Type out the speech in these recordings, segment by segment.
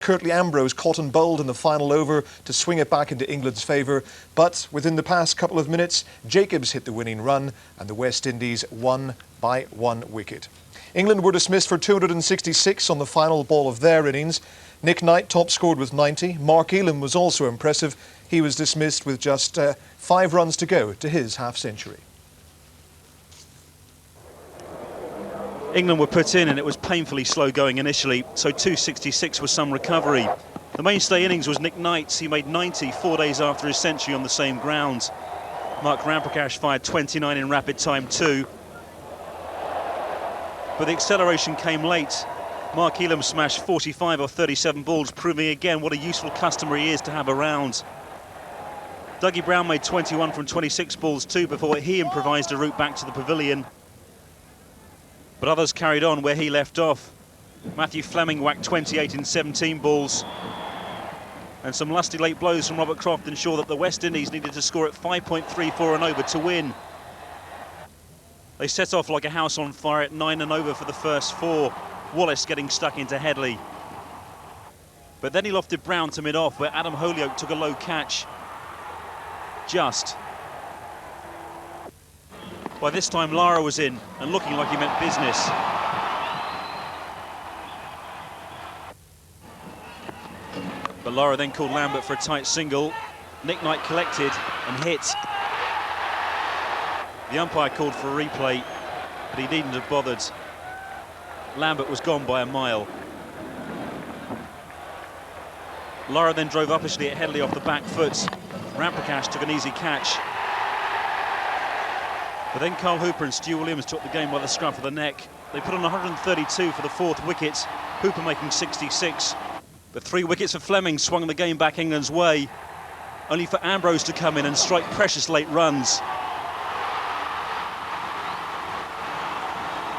Curtly Ambrose caught and bowled in the final over to swing it back into England's favour. But within the past couple of minutes, Jacobs hit the winning run and the West Indies won by 1 wicket. England were dismissed for 266 on the final ball of their innings. Nick Knight top scored with 90. Mark Elam was also impressive. He was dismissed with just 5 runs to go to his half-century. England were put in and it was painfully slow going initially, so 266 was some recovery. The mainstay innings was Nick Knight's. He made 90 4 days after his century on the same ground. Mark Ramprakash fired 29 in rapid time too. But the acceleration came late. Mark Elam smashed 45 or 37 balls, proving again what a useful customer he is to have around. Dougie Brown made 21 from 26 balls too before he improvised a route back to the pavilion. But others carried on where he left off. Matthew Fleming whacked 28 in 17 balls. And some lusty late blows from Robert Croft ensured that the West Indies needed to score at 5.34 and over to win. They set off like a house on fire at 9 and over for the first 4. Wallace getting stuck into Headley. But then he lofted Brown to mid-off where Adam Holyoke took a low catch. Just. By this time Lara was in and looking like he meant business. But Lara then called Lambert for a tight single. Nick Knight collected and hit. The umpire called for a replay, but he needn't have bothered. Lambert was gone by a mile. Lara then drove uppishly at Headley off the back foot. Ramprakash took an easy catch. But then Carl Hooper and Stu Williams took the game by the scruff of the neck. They put on 132 for the 4th wicket, Hooper making 66. But 3 wickets for Fleming swung the game back England's way, only for Ambrose to come in and strike precious late runs.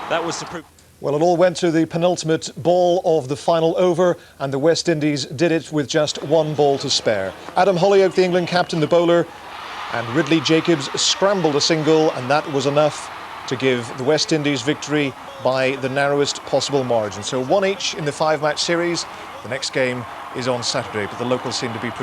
That was to prove. Well, it all went to the penultimate ball of the final over, and the West Indies did it with just 1 ball to spare. Adam Holyoke, the England captain, the bowler, and Ridley Jacobs scrambled a single, and that was enough to give the West Indies victory by the narrowest possible margin. So 1 each in the 5-match series. The next game is on Saturday, but the locals seem to be